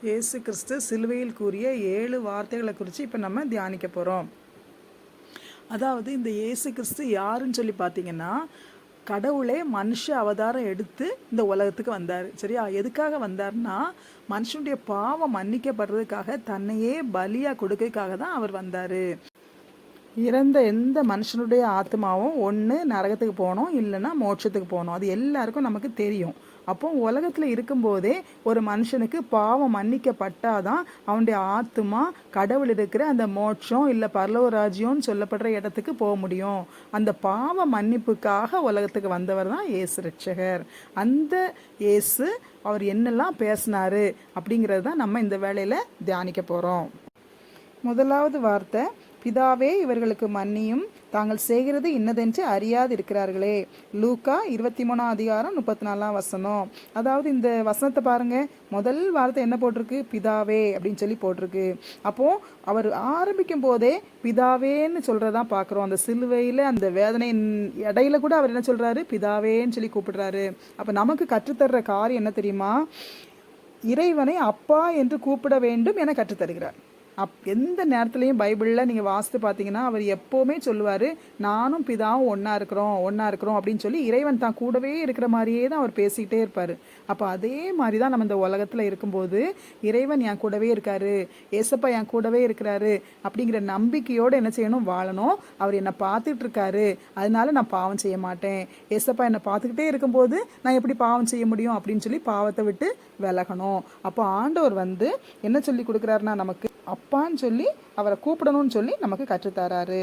இயேசு கிறிஸ்து சிலுவையில் கூறிய 7 வார்த்தைகளை குறித்து இப்போ நம்ம தியானிக்க போகிறோம். அதாவது இந்த இயேசு கிறிஸ்து யாருன்னு சொல்லி பார்த்தீங்கன்னா, கடவுளே மனுஷ அவதாரம் எடுத்து இந்த உலகத்துக்கு வந்தார். சரியா? எதுக்காக வந்தார்னா, மனுஷனுடைய பாவம் மன்னிக்கப்படுறதுக்காக தன்னையே பலியாக கொடுக்கறதுக்காக தான் அவர் வந்தார். இறந்த எந்த மனுஷனுடைய ஆத்மாவும் ஒன்று நரகத்துக்கு போகணும், இல்லைன்னா மோட்சத்துக்கு போகணும். அது எல்லாருக்கும் நமக்கு தெரியும். அப்போ உலகத்தில் இருக்கும்போதே ஒரு மனுஷனுக்கு பாவம் மன்னிக்கப்பட்டாதான் அவனுடைய ஆத்மா கடவுள் இருக்கிற அந்த மோட்சம் இல்லை பரலோக ராஜ்யம்னு சொல்லப்படுற இடத்துக்கு போக முடியும். அந்த பாவ மன்னிப்புக்காக உலகத்துக்கு வந்தவர் தான் இயேசு ரட்சகர். அந்த இயேசு அவர் என்னெல்லாம் பேசினாரு அப்படிங்கிறது தான் நம்ம இந்த வேளையில் தியானிக்க போகிறோம். முதலாவது வார்த்தை, பிதாவே இவர்களுக்கு மன்னியும், தாங்கள் செய்கிறது இன்னதென்று அறியாது இருக்கிறார்களே. லூக்கா 23 அதிகாரம் 34 வசனம். அதாவது இந்த வசனத்தை பாருங்க, முதல் வார்த்தை என்ன போட்டிருக்கு? பிதாவே அப்படின்னு சொல்லி போட்டிருக்கு. அப்போ அவர் ஆரம்பிக்கும் போதே பிதாவேன்னு சொல்றதான் பார்க்குறோம். அந்த சிலுவையில் அந்த வேதனை இடையில கூட அவர் என்ன சொல்றாரு? பிதாவேன்னு சொல்லி கூப்பிடுறாரு. அப்போ நமக்கு கற்றுத்தர்ற காரியம் என்ன தெரியுமா? இறைவனை அப்பா என்று கூப்பிட வேண்டும் என கற்றுத்தருகிறார். எந்த நேரத்துலையும் பைபிளில் நீங்கள் வாசித்து பார்த்தீங்கன்னா அவர் எப்போவுமே சொல்லுவார், நானும் பிதாவும் ஒன்றா இருக்கிறோம் அப்படின்னு சொல்லி இறைவன் தான் கூடவே இருக்கிற மாதிரியே தான் அவர் பேசிக்கிட்டே இருப்பார். அப்போ அதே மாதிரி தான் நம்ம இந்த உலகத்தில் இருக்கும்போது இறைவன் என் கூடவே இருக்காரு, ஏசப்பா என் கூடவே இருக்கிறாரு அப்படிங்கிற நம்பிக்கையோடு என்ன செய்யணும்? வாழணும். அவர் என்னை பார்த்துட்டு இருக்காரு, அதனால நான் பாவம் செய்ய மாட்டேன். ஏசப்பா என்னை பார்த்துக்கிட்டே இருக்கும்போது நான் எப்படி பாவம் செய்ய முடியும் அப்படின்னு சொல்லி பாவத்தை விட்டு விலகணும். அப்போ ஆண்டவர் என்ன சொல்லி கொடுக்குறாருன்னா, நமக்கு அப்பான்னு சொல்லி அவரை கூப்பிடணும்னு சொல்லி நமக்கு கற்றுத்தராரு.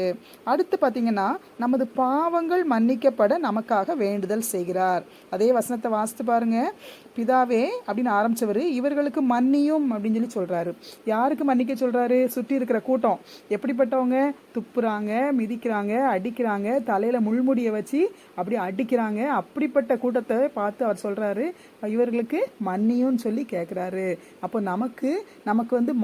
அடுத்து பார்த்தீங்கன்னா, நமது பாவங்கள் மன்னிக்கப்பட நமக்காக வேண்டுதல் செய்கிறார். அதே வசனத்தை வாசித்து பாருங்க. பிதாவே அப்படின்னு ஆரம்பிச்சவர் இவர்களுக்கு மன்னியும் அப்படின்னு சொல்லி சொல்றாரு. யாருக்கு மன்னிக்க சொல்றாரு? சுற்றி இருக்கிற கூட்டம் எப்படிப்பட்டவங்க? துப்புறாங்க, மிதிக்கிறாங்க, அடிக்கிறாங்க, தலையில முள்முடியை வச்சு அப்படி அடிக்கிறாங்க. அப்படிப்பட்ட கூட்டத்தை பார்த்து அவர் சொல்றாரு, இவர்களுக்கு மன்னியும் சொல்லி கேட்கிறாரு. அப்போ நமக்கு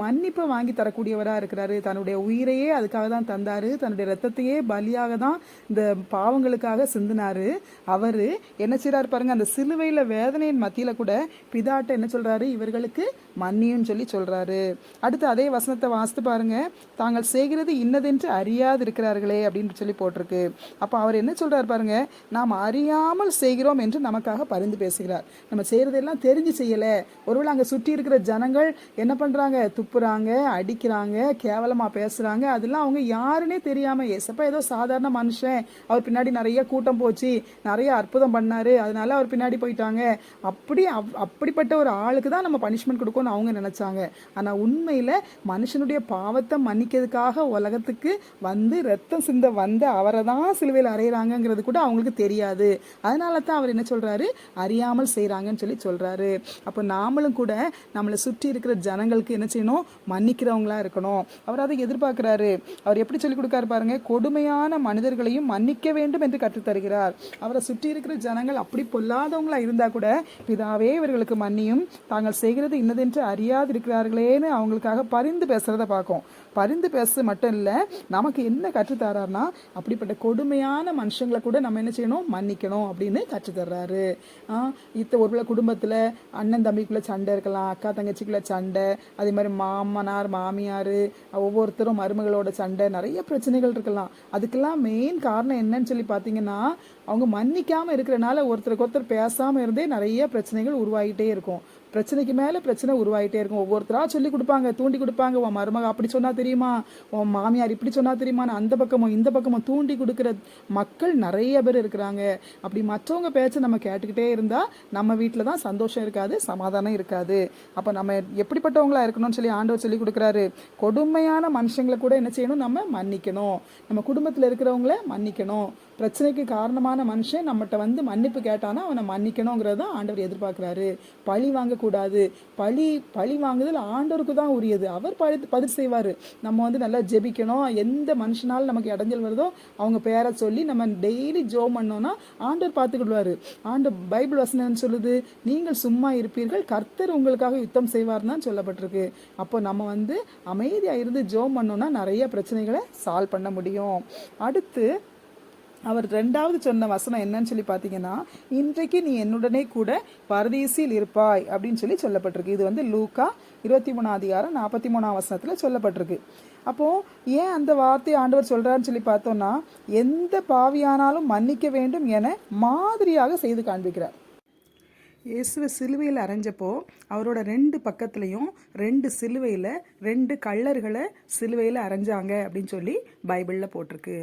மன்னிப்பை வாங்கி தரக்கூடியவராக இருக்கிறாரு. தன்னுடைய உயிரையே அதுக்காக தான் தந்தாரு. தன்னுடைய ரத்தத்தையே பலியாக தான் இந்த பாவங்களுக்காக சிந்தினாரு. அவர் என்ன செய்றாரு பாருங்க, அந்த சிலுவையில் வேதனையின் மத்தியில் கூட பிதாட்ட என்ன சொல்றாரு? இவர்களுக்கு மன்னியும் சொல்லி சொல்றாரு. அடுத்து அதே வசனத்தை வாசித்து பாருங்க. தாங்கள் செய்கிறது இன்னதென்று அறியாது இருக்கிறார்களே அப்படின்னு சொல்லி போட்டிருக்கு. அப்போ அவர் என்ன சொல்றாரு பாருங்க, நாம் அறியாமல் செய்கிறோம் என்று நமக்காக பரிந்து பேசுகிறார். நம்ம செய்யறதெல்லாம் தெரிஞ்சு செய்யலை. ஒருவேளை அங்கே சுற்றி இருக்கிற ஜனங்கள் என்ன பண்றாங்க? துப்புறாங்க, அடிக்கிறாங்க, கேவலமாக பேசுகிறாங்க. அதெல்லாம் அவங்க யாருன்னே தெரியாமல், ஏசப்பா ஏதோ சாதாரண மனுஷன், அவர் பின்னாடி நிறைய கூட்டம் போச்சு, நிறைய அற்புதம் பண்ணார், அதனால அவர் பின்னாடி போயிட்டாங்க, அப்படிப்பட்ட ஒரு ஆளுக்கு தான் நம்ம பனிஷ்மெண்ட் கொடுக்கணும்னு அவங்க நினச்சாங்க. ஆனால் உண்மையில் மனுஷனுடைய பாவத்தை மன்னிக்கிறதுக்காக உலகத்துக்கு ரத்தம் சிந்த அவரை தான் சிலுவையில் அறையிறாங்கங்கிறது கூட அவங்களுக்கு தெரியாது. அதனால தான் அவர் என்ன சொல்கிறாரு? அறியாமல் செய்கிறாங்கன்னு சொல்லி சொல்கிறாரு. அப்போ நாமளும் கூட நம்மளை சுற்றி இருக்கிற ஜனங்களுக்கு என்ன செய்யணும்? மன்னிக்கிறவங்களா இருக்கணும். அவர் அதை எதிர்பார்க்கிறாரு. அவர் எப்படி சொல்லிக் கொடுக்காரு பாருங்க, கொடுமையான மனிதர்களையும் மன்னிக்க வேண்டும் என்று கற்றுத்தருகிறார். அவரை சுற்றி இருக்கிற ஜனங்கள் அப்படி பொல்லாதவங்களா இருந்தா கூட, பிதாவே இவர்களுக்கு மன்னியும், தாங்கள் செய்கிறது இன்னதென்று அறியாது இருக்கிறார்களேன்னு அவங்களுக்காக பரிந்து பேசுறத பார்க்கும். பரிந்து பேச மட்டும் இல்லை, நமக்கு என்ன கற்றுத்தரார்னா, அப்படிப்பட்ட கொடுமையான மனுஷங்களை கூட நம்ம என்ன செய்யணும்? மன்னிக்கணும் அப்படின்னு கற்றுத்தர்றாரு. ஒருவேளை குடும்பத்தில் அண்ணன் தம்பிக்குள்ள சண்டை இருக்கலாம், அக்கா தங்கச்சிக்குள்ள சண்டை, அதே மாதிரி மாமனார் மாமியார், ஒவ்வொருத்தரும் மருமகளோட சண்டை, நிறைய பிரச்சனைகள் இருக்கலாம். அதுக்கெல்லாம் மெயின் காரணம் என்னன்னு சொல்லி பார்த்தீங்கன்னா, அவங்க மன்னிக்காமல் இருக்கிறனால ஒருத்தருக்கு ஒருத்தர் பேசாமல் இருந்தே நிறைய பிரச்சனைகள் உருவாகிட்டே இருக்கும். பிரச்சனைக்கு மேலே பிரச்சனை உருவாகிட்டே இருக்கும். ஒவ்வொருத்தராக சொல்லி கொடுப்பாங்க, தூண்டி கொடுப்பாங்க. உன் மருமக அப்படி சொன்னா தெரியுமா, உன் மாமியார் இப்படி சொன்னா தெரியுமான்னு அந்த பக்கமும் இந்த பக்கமும் தூண்டி கொடுக்குற மக்கள் நிறைய பேர் இருக்கிறாங்க. அப்படி மற்றவங்க பேச்சை நம்ம கேட்டுக்கிட்டே இருந்தால் நம்ம வீட்டில் தான் சந்தோஷம் இருக்காது, சமாதானம் இருக்காது. அப்போ நம்ம எப்படிப்பட்டவங்களா இருக்கணும்னு சொல்லி ஆண்டவர் சொல்லி கொடுக்குறாரு. கொடுமையான மனுஷங்களை கூட என்ன செய்யணும்? நம்ம மன்னிக்கணும். நம்ம குடும்பத்தில் இருக்கிறவங்கள மன்னிக்கணும். பிரச்சனைக்கு காரணமான மனுஷன் நம்மகிட்ட மன்னிப்பு கேட்டானா அவனை மன்னிக்கணுங்கிறது தான் ஆண்டவர் எதிர்பார்க்குறாரு. பழி வாங்கக்கூடாது. பழி வாங்குதல் ஆண்டவருக்கு தான் உரியது. அவர் பதில் செய்வார். நம்ம நல்லா ஜெபிக்கணும். எந்த மனுஷனால் நமக்கு இடைஞ்சல் வருதோ அவங்க பேரை சொல்லி நம்ம டெய்லி ஜெபம் பண்ணோம்னா ஆண்டவர் பார்த்துக்கிடுவார். பைபிள் வசனம் சொல்லுது, நீங்கள் சும்மா இருப்பீர்கள், கர்த்தர் உங்களுக்காக யுத்தம் செய்வார்னு தான் சொல்லப்பட்டிருக்கு. அப்போ நம்ம அமைதியாக இருந்து ஜெபம் பண்ணோம்னா நிறைய பிரச்சனைகளை சால்வ் பண்ண முடியும். அடுத்து அவர் 2வது சொன்ன வசனம் என்னன்னு சொல்லி பார்த்தீங்கன்னா, இன்றைக்கு நீ என்னுடனே கூட பரதீசில் இருப்பாய் அப்படின்னு சொல்லி சொல்லப்பட்டிருக்கு. இது லூக்கா 23 அதிகாரம் 43 வசனத்தில் சொல்லப்பட்டிருக்கு. அப்போது ஏன் அந்த வார்த்தையை ஆண்டவர் சொல்கிறாருன்னு சொல்லி பார்த்தோன்னா, எந்த பாவியானாலும் மன்னிக்க வேண்டும் என மாதிரியாக செய்து காண்பிக்கிறார். இயேசுவை சிலுவையில் அரைஞ்சப்போ அவரோட 2 பக்கத்துலேயும் 2 சிலுவையில் 2 கள்ளர்களை சிலுவையில் அரைஞ்சாங்க அப்படின்னு சொல்லி பைபிளில் போட்டிருக்கு.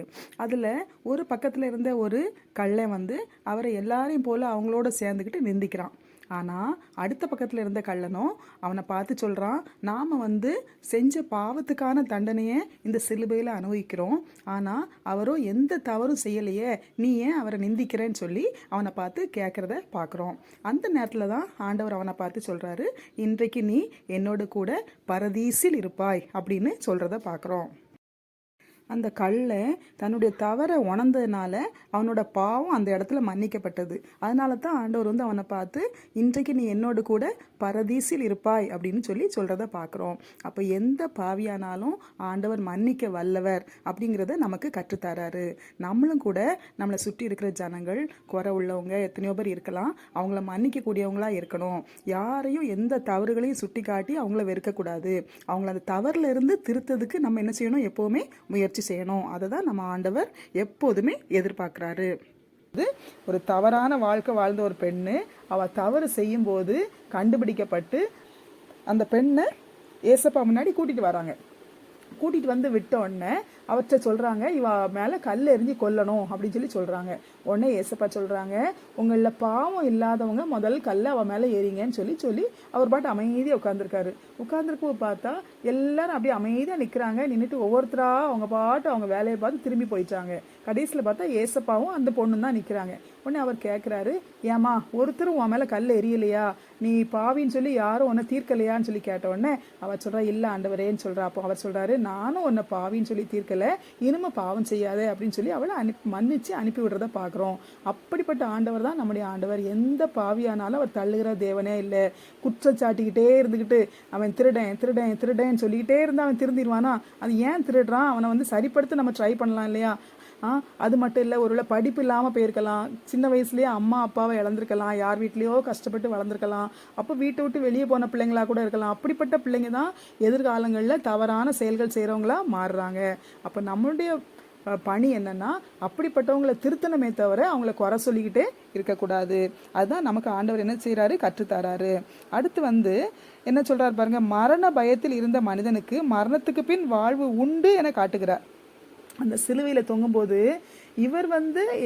அதில் ஒரு பக்கத்தில் இருந்த ஒரு கள்ளன் அவரை எல்லாரையும் போல் அவங்களோட சேர்ந்துக்கிட்டு நிந்திக்கிறான். ஆனால் அடுத்த பக்கத்தில் இருந்த கள்ளனும் அவனை பார்த்து சொல்கிறான், நாம் செஞ்ச பாவத்துக்கான தண்டனையை இந்த சிலுவையில் அனுபவிக்கிறோம், ஆனால் அவரோ எந்த தவறும் செய்யலையே, நீ ஏன் அவரை நிந்திக்கிறேன்னு சொல்லி அவனை பார்த்து கேட்குறத பார்க்குறோம். அந்த நேரத்தில் தான் ஆண்டவர் அவனை பார்த்து சொல்கிறாரு, இன்றைக்கு நீ என்னோடு கூட பரதீசில் இருப்பாய் அப்படின்னு சொல்கிறத பார்க்குறோம். அந்த கல்லை தன்னுடைய தவறை உணர்ந்ததுனால அவனோட பாவம் அந்த இடத்துல மன்னிக்கப்பட்டது. அதனால தான் ஆண்டவர் அவனை பார்த்து இன்றைக்கு நீ என்னோடு கூட பரதீசில் இருப்பாய் அப்படின்னு சொல்லி சொல்கிறத பார்க்குறோம். அப்போ எந்த பாவியானாலும் ஆண்டவர் மன்னிக்க வல்லவர் அப்படிங்கிறத நமக்கு கற்றுத்தராரு. நம்மளும் கூட நம்மளை சுற்றி இருக்கிற ஜனங்கள் குறை உள்ளவங்க எத்தனையோ பேர் இருக்கலாம், அவங்கள மன்னிக்கக்கூடியவங்களா இருக்கணும். யாரையும் எந்த தவறுகளையும் சுட்டி காட்டி அவங்கள வெறுக்கக்கூடாது. அவங்கள அந்த தவறுல இருந்து திருத்ததுக்கு நம்ம என்ன செய்யணும், எப்போவுமே முயற்சி செய்யணும். அதை தான் நம்ம ஆண்டவர் எப்போதுமே எதிர்பார்க்குறாரு. ஒரு தவறான வாழ்க்கை வாழ்ந்த ஒரு பெண்ணு அவள் தவறு செய்யும்போது கண்டுபிடிக்கப்பட்டு அந்த பெண்ணை ஏசப்பா முன்னாடி கூட்டிகிட்டு வராங்க. கூட்டிகிட்டு விட்ட உடனே அவற்றை சொல்கிறாங்க, இவ மேலே கல் எறிஞ்சு கொல்லணும் அப்படின்னு சொல்லி சொல்கிறாங்க. உடனே ஏசப்பா சொல்கிறாங்க, உங்களில் பாவம் இல்லாதவங்க முதல் கல்லை அவன் மேலே ஏறிங்கன்னு சொல்லி அவர் பாட்டு அமைதியாக உட்காந்துருக்காரு. உட்காந்துருக்கும் பார்த்தா எல்லாரும் அப்படியே அமைதியாக நிற்கிறாங்க. நின்றுட்டு ஒவ்வொருத்தராக அவங்க பாட்டு அவங்க வேலையை பார்த்து திரும்பி போயிட்டாங்க. கடைசியில் பார்த்தா ஏசப்பாவும் அந்த பொண்ணும் தான் நிற்கிறாங்க. உடனே அவர் கேட்குறாரு, ஏமா ஒருத்தரும் உன் மேலே கல் எரியலையா, நீ பாவின்னு சொல்லி யாரும் உன்னை தீர்க்கலையான்னு சொல்லி கேட்ட உடனே அவர் சொல்கிறா, இல்லை ஆண்டவரேன்னு சொல்கிறா. அப்போ அவர் சொல்கிறாரு, நானும் உன்னை பாவின்னு சொல்லி தீர்க்கலை, இனிமே பாவம் செய்யாத அப்படின்னு சொல்லி அவளை மன்னிச்சு அனுப்பி விடுறத பார்க்குறோம். அப்படிப்பட்ட ஆண்டவர் தான் நம்முடைய ஆண்டவர். எந்த பாவியானாலும் அவர் தள்ளுகிற தேவனே இல்லை. குற்றச்சாட்டிக்கிட்டே இருந்துக்கிட்டு அவன் திருடேன் திருடேன் திருடேன்னு சொல்லிக்கிட்டே இருந்தால் அவன் திருந்திடுவானா? அது ஏன் திருடுறான், அவனை சரிப்படுத்த நம்ம ட்ரை பண்ணலாம் இல்லையா? அது மட்டும் இல்லை, ஒருவேளை படிப்பு இல்லாமல் போயிருக்கலாம், சின்ன வயசுலேயே அம்மா அப்பாவை இழந்திருக்கலாம், யார் வீட்லேயோ கஷ்டப்பட்டு வளர்ந்துருக்கலாம், அப்போ வீட்டை விட்டு வெளியே போன பிள்ளைங்களா கூட இருக்கலாம். அப்படிப்பட்ட பிள்ளைங்க தான் எதிர்காலங்களில் தவறான செயல்கள் செய்கிறவங்களா மாறுறாங்க. அப்போ நம்மளுடைய பணி என்னன்னா, அப்படிப்பட்டவங்களை திருத்தணுமே தவிர அவங்கள குறை சொல்லிக்கிட்டே இருக்கக்கூடாது. அதுதான் நமக்கு ஆண்டவர் என்ன செய்கிறாரு, கற்றுத்தராரு. அடுத்து என்ன சொல்கிறார் பாருங்க, மரண பயத்தில் இருந்த மனிதனுக்கு மரணத்துக்கு பின் வாழ்வு உண்டு என காட்டுகிறார். அந்த சிலுவையில் தொங்கும்போது இவர்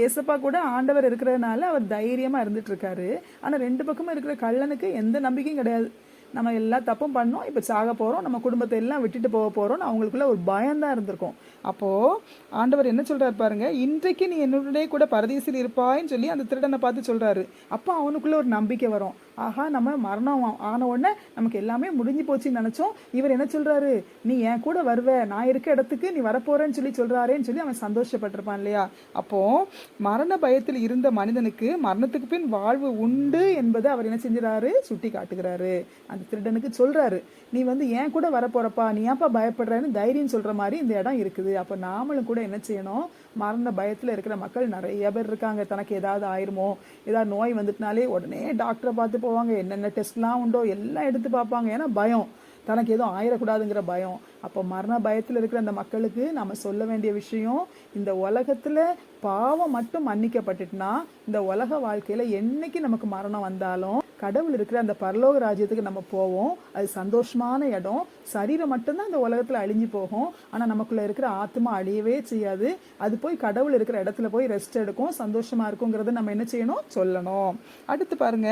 ஏசப்பா கூட ஆண்டவர் இருக்கிறதுனால அவர் தைரியமாக இருந்துட்டு இருக்காரு. ஆனால் 2 பக்கமும் இருக்கிற கள்ளனுக்கு எந்த நம்பிக்கையும் கிடையாது. நம்ம எல்லா தப்பும் பண்ணோம், இப்போ சாக போகிறோம், நம்ம குடும்பத்தை எல்லாம் விட்டுட்டு போக போகிறோம்னு அவங்களுக்குள்ள ஒரு பயம்தான் இருந்திருக்கும். அப்போது ஆண்டவர் என்ன சொல்கிறார் பாருங்க, இன்றைக்கு நீ என்னுடைய கூட பரதீசில் இருப்பாயின்னு சொல்லி அந்த திருடனை பார்த்து சொல்கிறாரு. அப்போ அவனுக்குள்ள ஒரு நம்பிக்கை வரும். ஆஹா, நம்ம மரணம் ஆன உடனே நமக்கு எல்லாமே முடிஞ்சு போச்சுன்னு நினச்சோம், இவர் என்ன சொல்கிறாரு, நீ என் கூட வருவ, நான் இருக்க இடத்துக்கு நீ வரப்போறேன்னு சொல்லி சொல்கிறாரேன்னு சொல்லி அவன் சந்தோஷப்பட்டிருப்பான் இல்லையா? அப்போது மரண பயத்தில் இருந்த மனிதனுக்கு மரணத்துக்கு பின் வாழ்வு உண்டு என்பதை அவர் என்ன செஞ்சுறாரு, சுட்டி காட்டுகிறாரு. அந்த திருடனுக்கு சொல்கிறாரு, நீ ஏன் கூட வரப்போறப்பா, நீ ஏன்ப்பா பயப்படுறன்னு தைரியம் சொல்கிற மாதிரி இந்த இடம் இருக்குது. அப்போ நாமளும் கூட என்ன செய்யணும், மரண பயத்தில் இருக்கிற மக்கள் நிறைய பேர் இருக்காங்க. தனக்கு ஏதாவது ஆயிருமோ, ஏதாவது நோய் வந்துட்டுனாலே உடனே டாக்டரை பார்த்து போவாங்க, என்னென்ன டெஸ்ட்லாம் உண்டோ எல்லாம் எடுத்து பார்ப்பாங்க. ஏன்னா பயம், தனக்கு எதுவும் ஆயிடக்கூடாதுங்கிற பயம். அப்போ மரண பயத்தில் இருக்கிற அந்த மக்களுக்கு நம்ம சொல்ல வேண்டிய விஷயம், இந்த உலகத்தில் பாவம் மட்டும் மன்னிக்கப்பட்டுட்டுனா இந்த உலக வாழ்க்கையில் என்னைக்கு நமக்கு மரணம் வந்தாலும் கடவுள் இருக்கிற அந்த பரலோக ராஜ்யத்துக்கு நம்ம போவோம். அது சந்தோஷமான இடம். சரீரம் மட்டும்தான் இந்த உலகத்தில் அழிஞ்சு போகும், ஆனால் நமக்குள்ள இருக்கிற ஆத்மா அழியவே செய்யாது. அது போய் கடவுள் இருக்கிற இடத்துல போய் ரெஸ்ட் எடுக்கும், சந்தோஷமா இருக்குங்கிறத நம்ம என்ன செய்யணும், சொல்லணும். அடுத்து பாருங்க,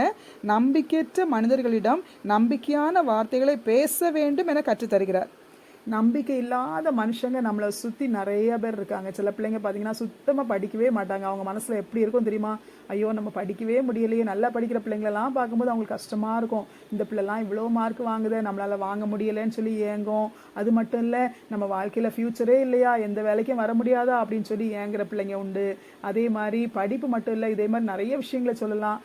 நம்பிக்கையற்ற மனிதர்களிடம் நம்பிக்கையான வார்த்தைகளை பேச வேண்டும் என கற்றுத்தருகிறார். நம்பிக்கை இல்லாத மனுஷங்க நம்மளை சுற்றி நிறைய பேர் இருக்காங்க. சில பிள்ளைங்க பார்த்தீங்கன்னா சுத்தமாக படிக்கவே மாட்டாங்க. அவங்க மனசில் எப்படி இருக்கும் தெரியுமா, ஐயோ நம்ம படிக்கவே முடியலையே. நல்லா படிக்கிற பிள்ளைங்களெல்லாம் பார்க்கும்போது அவங்களுக்கு கஷ்டமாக இருக்கும், இந்த பிள்ளைலாம் இவ்வளோ மார்க் வாங்குதே, நம்மளால் வாங்க முடியலைன்னு சொல்லி ஏங்கும். அது மட்டும் இல்லை, நம்ம வாழ்க்கையில் ஃப்யூச்சரே இல்லையா, எந்த வேலைக்கும் வர முடியாதா அப்படின்னு சொல்லி ஏங்குற பிள்ளைங்க உண்டு. அதே மாதிரி படிப்பு மட்டும் இல்லை, இதே மாதிரி நிறைய விஷயங்களை சொல்லலாம்.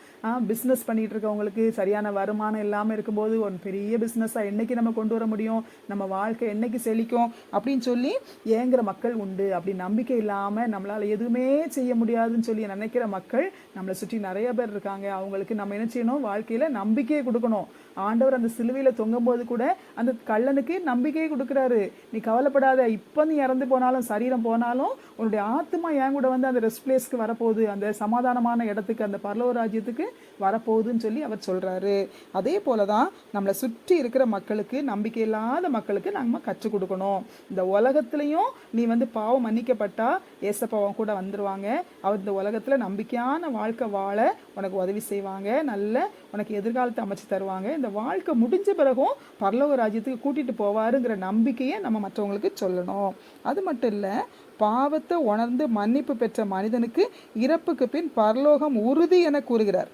பிஸ்னஸ் பண்ணிகிட்டு இருக்கவங்களுக்கு சரியான வருமானம் இல்லாமல் இருக்கும்போது ஒரு பெரிய பிஸ்னஸாக என்றைக்கு நம்ம கொண்டு வர முடியும், நம்ம வாழ்க்கை என்றைக்கு என்னைக்கு செழிக்கும் அப்படின்னு சொல்லி ஏங்குற மக்கள் உண்டு. அப்படி நம்பிக்கை இல்லாமல் நம்மளால் எதுவுமே செய்ய முடியாதுன்னு சொல்லி நினைக்கிற மக்கள் நம்மளை சுற்றி நிறைய பேர் இருக்காங்க. அவங்களுக்கு நம்ம என்ன செய்யணும்? வாழ்க்கையில் நம்பிக்கையை கொடுக்கணும். ஆண்டவர் அந்த சிலுவையில் தொங்கும்போது கூட அந்த கள்ளனுக்கு நம்பிக்கையை கொடுக்குறாரு. நீ கவலைப்படாத, இப்போ நீ இறந்து போனாலும் சரீரம் போனாலும் உன்னுடைய ஆத்மா என் கூட வந்து அந்த ரெஸ்ட் பிளேஸ்க்கு வரப்போகுது, அந்த சமாதானமான இடத்துக்கு, அந்த பரலோக ராஜ்யத்துக்கு வரப்போகுதுன்னு சொல்லி அவர் சொல்றாரு. அதே போலதான் நம்மளை சுற்றி இருக்கிற மக்களுக்கு, நம்பிக்கை இல்லாத மக்களுக்கு நம்ம கற்றுக் கொடுக்கணும். இந்த உலகத்திலையும் நீ வந்து பாவம் மன்னிக்கப்பட்டா ஏசப்பாவும் கூட வந்துருவாங்க. அவர் இந்த உலகத்துல நம்பிக்கையான வாழ்க்கை வாழ உனக்கு உதவி செய்வாங்க. நல்ல உனக்கு எதிர்காலத்தை அமைச்சு தருவாங்க. இந்த வாழ்க்கை முடிஞ்ச பிறகும் பரலோக ராஜ்யத்துக்கு கூட்டிட்டு போவாருங்கிற நம்பிக்கையை நம்ம மற்றவங்களுக்கு சொல்லணும். அது மட்டும் இல்லை, பாவத்தை உணர்ந்து மன்னிப்பு பெற்ற மனிதனுக்கு இறப்புக்கு பின் பரலோகம் உறுதி என கூறுகிறார்.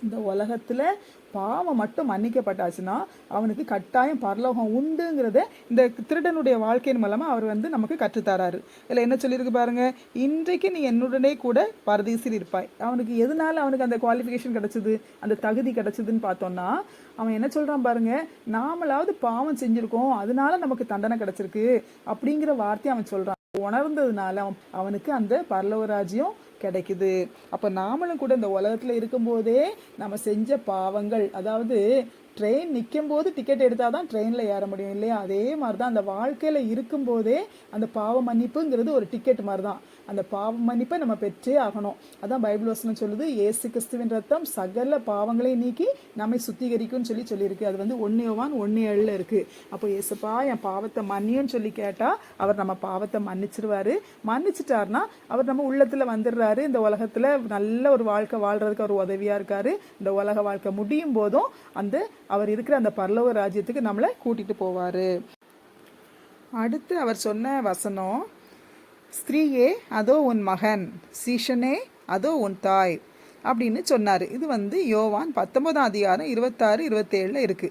இந்த உலகத்துல பாவம் மட்டும் மன்னிக்கப்பட்டாச்சுன்னா அவனுக்கு கட்டாயம் பரலோகம் உண்டுங்கிறத இந்த திருடனுடைய வாழ்க்கையின் மூலமா அவர் வந்து நமக்கு கற்றுத்தராரு. இல்லை என்ன சொல்லியிருக்கு பாருங்க, இன்றைக்கு நீ என்னுடனே கூட பரதீசில் இருப்பாய். அவனுக்கு எதனால அவனுக்கு அந்த குவாலிஃபிகேஷன் கிடைச்சது, அந்த தகுதி கிடைச்சதுன்னு பார்த்தோம்னா, அவன் என்ன சொல்றான் பாருங்க, நாமளாவது பாவம் செஞ்சிருக்கோம் அதனால நமக்கு தண்டனை கிடைச்சிருக்கு அப்படிங்கிற வார்த்தையை அவன் சொல்றான். உணர்ந்ததுனால அவனுக்கு அந்த பரலோக ராஜ்யம் கிடைக்குது. அப்ப நாமளும் கூட இந்த உலகத்துல இருக்கும்போதே நம்ம செஞ்ச பாவங்கள், அதாவது ட்ரெயின் நிற்கும் போது டிக்கெட் எடுத்தால் தான் ட்ரெயினில் ஏற முடியும் இல்லையா? அதே மாதிரி தான் அந்த வாழ்க்கையில் இருக்கும்போதே அந்த பாவ மன்னிப்புங்கிறது ஒரு டிக்கெட் மாதிரி தான். அந்த பாவ மன்னிப்பை நம்ம பெற்றே ஆகணும். அதான் பைபிள் வசனம் சொல்லுது, இயேசு கிறிஸ்துவின் ரத்தம் சகல பாவங்களை நீக்கி நம்மை சுத்திகரிக்கும்னு சொல்லியிருக்கு. அது வந்து 1 யோவான் 1:7 இருக்கு. அப்போ இயேசுப்பா என் பாவத்தை மன்னியும்னு சொல்லி கேட்டால் அவர் நம்ம பாவத்தை மன்னிச்சிருவாரு. மன்னிச்சிட்டாருன்னா அவர் நம்ம உள்ளத்தில் வந்துடுறாரு. இந்த உலகத்தில் நல்ல ஒரு வாழ்க்கை வாழ்றதுக்கு அவர் உதவியாக இருக்காரு. இந்த உலக வாழ்க்கை முடியும் போதும் அந்த அவர் இருக்கிற அந்த பரலோக ராஜ்யத்துக்கு நம்மளை கூட்டிட்டு போவாரு. அடுத்து அவர் சொன்ன வசனம், ஸ்திரீயே அதோ உன் மகன், சீஷனே அதோ உன் தாய் அப்படின்னு சொன்னார். இது வந்து யோவான் 19:26-27 இருக்கு.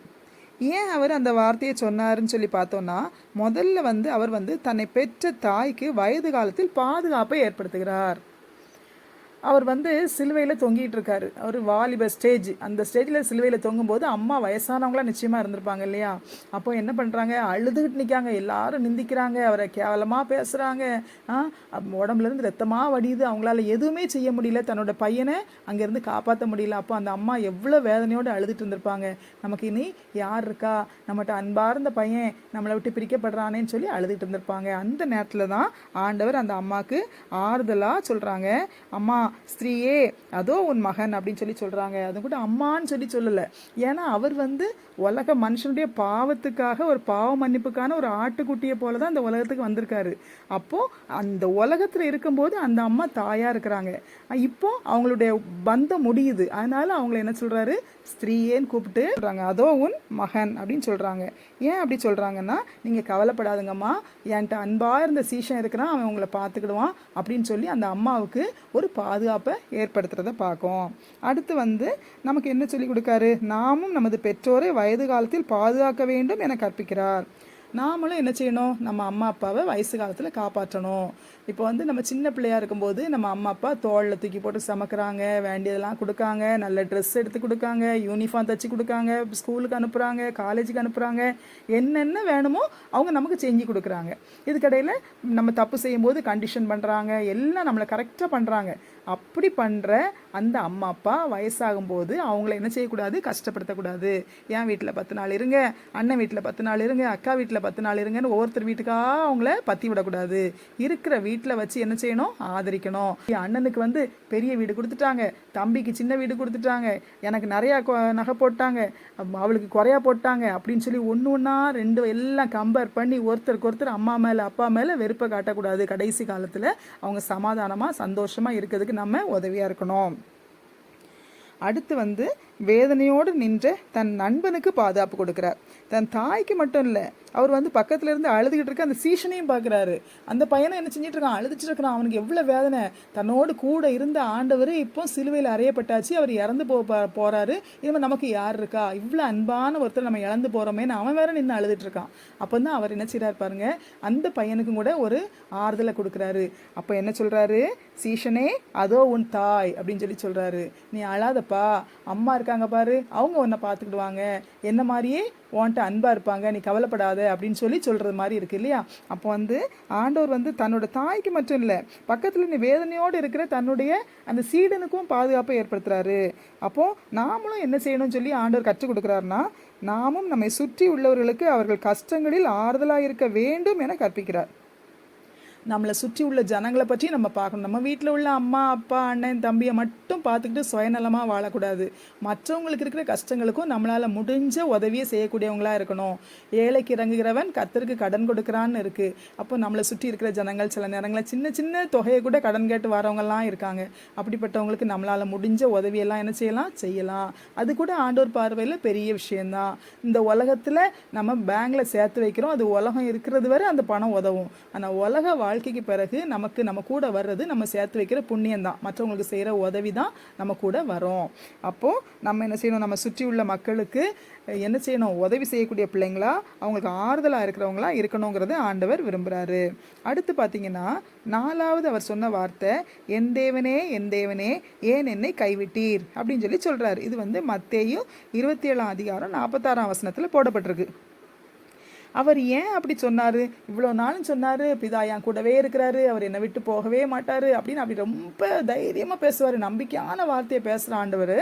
ஏன் அவர் அந்த வார்த்தையை சொன்னாருன்னு சொல்லி பார்த்தோம்னா, முதல்ல வந்து அவர் வந்து தன்னை பெற்ற தாய்க்கு வயது காலத்தில் பாதுகாப்பை ஏற்படுத்துகிறார். அவர் வந்து சிலுவையில் தொங்கிட்டு இருக்காரு. அவர் வாலிப ஸ்டேஜ், அந்த ஸ்டேஜில் சிலுவையில் தொங்கும்போது அம்மா வயசானவங்களாம் நிச்சயமாக இருந்திருப்பாங்க இல்லையா? அப்போ என்ன பண்ணுறாங்க, அழுதுகிட்டு நிற்காங்க, எல்லாரும் நிந்திக்கிறாங்க, அவரை கேவலமாக பேசுகிறாங்க. உடம்புலேருந்து ரத்தமாக வடியுது, அவங்களால எதுவுமே செய்ய முடியல, தன்னோட பையனை அங்கேருந்து காப்பாற்ற முடியல. அப்போ அந்த அம்மா எவ்வளோ வேதனையோடு அழுதுட்டு இருந்திருப்பாங்க. நமக்கு இனி யார் இருக்கா, நம்மகிட்ட அன்பார்ந்த பையன் நம்மளை விட்டு பிரிக்கப்படுறானேன்னு சொல்லி அழுதுட்டு இருந்திருப்பாங்க. அந்த நேரத்தில் தான் ஆண்டவர் அந்த அம்மாவுக்கு ஆறுதலாக சொல்கிறாங்க, அம்மா ஸ்திரீயே அதோ உன் மகன் அப்படின்னு சொல்லி சொல்றாங்க. அது கூட அம்மான்னு சொல்லி சொல்லல. ஏன்னா அவர் வந்து உலக மனுஷனுடைய பாவத்துக்காக, ஒரு பாவ மன்னிப்புக்கான ஒரு ஆட்டுக்குட்டியை போலதான் அந்த உலகத்துக்கு வந்திருக்காரு. அப்போ அந்த உலகத்துல இருக்கும்போது அந்த அம்மா தாயா இருக்கிறாங்க. இப்போ அவங்களுடைய பந்தம் முடியுது. அதனால அவங்களை என்ன சொல்றாரு, ஸ்திரீயேன்னு கூப்பிட்டு சொல்றாங்க, அதோ உன் மகன் அப்படின்னு சொல்றாங்க. ஏன் அப்படி சொல்றாங்கன்னா, நீங்க கவலைப்படாதுங்கம்மா, என்கிட்ட அன்பா இருந்த சீஷன் இருக்கிறான், அவன் உங்களை பார்த்துக்கிடுவான் அப்படின்னு சொல்லி அந்த அம்மாவுக்கு ஒரு பாதுகாப்பை ஏற்படுத்துறத பார்க்கும். அடுத்து வந்து நமக்கு என்ன சொல்லி கொடுக்காரு, நாமும் நமது பெற்றோரை வயது காலத்தில் பாதுகாக்க வேண்டும் என கற்பிக்கிறார். நாமளும் என்ன செய்யணும், நம்ம அம்மா அப்பாவை வயசு காலத்தில் காப்பாற்றணும். இப்போ வந்து நம்ம சின்ன பிள்ளையாக இருக்கும்போது நம்ம அம்மா அப்பா தோளில் தூக்கி போட்டு சமைக்கிறாங்க, வேண்டியதெல்லாம் கொடுக்காங்க, நல்ல ட்ரெஸ் எடுத்து கொடுக்காங்க, யூனிஃபார்ம் தைச்சி கொடுக்காங்க, ஸ்கூலுக்கு அனுப்புகிறாங்க, காலேஜுக்கு அனுப்புகிறாங்க, என்னென்ன வேணுமோ அவங்க நமக்கு செஞ்சு கொடுக்குறாங்க. இதுக்கடையில் நம்ம தப்பு செய்யும்போது கண்டிஷன் பண்ணுறாங்க, எல்லாம் நம்மளை கரெக்டாக பண்ணுறாங்க. அப்படி பண்ணுற அந்த அம்மா அப்பா வயசாகும்போது அவங்கள என்ன செய்யக்கூடாது, கஷ்டப்படுத்தக்கூடாது. என் வீட்டில் 10 நாள் இருங்க, அண்ணன் வீட்டில் 10 நாள் இருங்க, அக்கா வீட்டில் 10 நாள் இருங்கன்னு ஒவ்வொருத்தர் வீட்டுக்காக அவங்கள பற்றி விடக்கூடாது. இருக்கிற வீட்டில் வச்சு என்ன செய்யணும், ஆதரிக்கணும். அண்ணனுக்கு வந்து பெரிய வீடு கொடுத்துட்டாங்க, தம்பிக்கு சின்ன வீடு கொடுத்துட்டாங்க, எனக்கு நிறையா நகை போட்டாங்க, அவளுக்கு குறையா போட்டாங்க அப்படின்னு சொல்லி ஒன்று ஒன்றா ரெண்டு எல்லாம் கம்பேர் பண்ணி ஒருத்தருக்கு ஒருத்தர் அம்மா மேலே அப்பா மேலே வெறுப்பை காட்டக்கூடாது. கடைசி காலத்தில் அவங்க சமாதானமாக சந்தோஷமாக இருக்கிறதுக்கு நம்ம உதவியாக இருக்கணும். அடுத்து வந்து வேதனையோடு நின்ற தன் நண்பனுக்கு பாதுகாப்பு கொடுக்குறார். தன் தாய்க்கு மட்டும் இல்லை, அவர் வந்து பக்கத்துல இருந்து அழுதுகிட்டு இருக்க அந்த சீஷனையும் பார்க்குறாரு. அந்த பையனை என்ன செஞ்சுட்டு இருக்கான், அழுதுட்டு இருக்கிறான். அவனுக்கு எவ்வளோ வேதனை. தன்னோடு கூட இருந்த ஆண்டவர் இப்போ சிலுவையில் அறையப்பட்டாச்சு, அவர் இறந்து போறாரு. இனிமேல் நமக்கு யார் இருக்கா, இவ்வளோ அன்பான ஒருத்தர் நம்ம இழந்து போகிறோமேன்னு அவன் வேற நின்று அழுதுட்டு இருக்கான். அப்போ தான் அவர் என்ன செய்கிறார் பாருங்க, அந்த பையனுக்கும் கூட ஒரு ஆறுதலை கொடுக்குறாரு. அப்போ என்ன சொல்றாரு, சீஷனே அதோ உன் தாய் அப்படின்னு சொல்லி சொல்றாரு. நீ அழாதப்பா, அம்மா இருக்க இருக்காங்க பாரு, அவங்க உன்னை பார்த்துக்கிடுவாங்க, என்ன மாதிரியே உன்கிட்ட அன்பாக இருப்பாங்க, நீ கவலைப்படாத அப்படின்னு சொல்லி சொல்கிறது மாதிரி இருக்குது இல்லையா. அப்போ வந்து ஆண்டவர் வந்து தன்னோட தாய்க்கு மட்டும் இல்லை, பக்கத்தில் நீ வேதனையோடு இருக்கிற தன்னுடைய அந்த சீடனுக்கும் பாதுகாப்பை ஏற்படுத்துகிறாரு. அப்போது நாமளும் என்ன செய்யணும்னு சொல்லி ஆண்டவர் கற்றுக் கொடுக்குறாருன்னா, நாமும் நம்மை சுற்றி உள்ளவர்களுக்கு அவர்கள் கஷ்டங்களில் ஆறுதலாக இருக்க வேண்டும் என கற்பிக்கிறார். நம்மளை சுற்றி உள்ள ஜனங்களை பற்றி நம்ம பார்க்கணும். நம்ம வீட்டில் உள்ள அம்மா அப்பா அண்ணன் தம்பியை மட்டும் பார்த்துக்கிட்டு சுயநலமாக வாழக்கூடாது. மற்றவங்களுக்கு இருக்கிற கஷ்டங்களுக்கும் நம்மளால் முடிஞ்ச உதவியை செய்யக்கூடியவங்களாக இருக்கணும். ஏழைக்கு இறங்குகிறவன் கர்த்தருக்கு கடன் கொடுக்குறான்னு இருக்குது. அப்போ நம்மளை சுற்றி இருக்கிற ஜனங்கள் சில நேரங்களில் சின்ன சின்ன தொகையை கூட கடன் கேட்டு வரவங்கலாம் இருக்காங்க. அப்படிப்பட்டவங்களுக்கு நம்மளால் முடிஞ்ச உதவியெல்லாம் என்ன செய்யலாம். அது கூட ஆண்டோர் பார்வையில் பெரிய விஷயந்தான். இந்த உலகத்தில் நம்ம பேங்கில் சேர்த்து வைக்கிறோம், அது உலகம் இருக்கிறது வரை அந்த பணம் உதவும். ஆனால் உலக வாழ்க்கைக்கு பிறகு நமக்கு நம்ம கூட வர்றது நம்ம சேர்த்து வைக்கிற புண்ணியம் தான், மற்றவங்களுக்கு செய்கிற உதவி தான் நம்ம கூட வரும். அப்போது நம்ம என்ன செய்யணும், நம்ம சுற்றி உள்ள மக்களுக்கு என்ன செய்யணும், உதவி செய்யக்கூடிய பிள்ளைங்களா, அவங்களுக்கு ஆறுதலாக இருக்கிறவங்களா இருக்கணுங்கிறது ஆண்டவர் விரும்புகிறாரு. அடுத்து பார்த்தீங்கன்னா 4வது அவர் சொன்ன வார்த்தை, என் தேவனே என் தேவனே ஏன் என்னை கைவிட்டீர் அப்படின்னு சொல்லி சொல்கிறார். இது வந்து மத்தேயு 27ஆம் அதிகாரம் 46ஆம் வசனத்தில் போடப்பட்டிருக்கு. அவர் ஏன் அப்படி சொன்னார், இவ்வளோ நாளும் சொன்னார் பிதா என் கூடவே இருக்கிறாரு, அவர் என்னை விட்டு போகவே மாட்டார் அப்படின்னு அப்படி ரொம்ப தைரியமாக பேசுவார், நம்பிக்கையான வார்த்தையை பேசுகிற ஆண்டவர்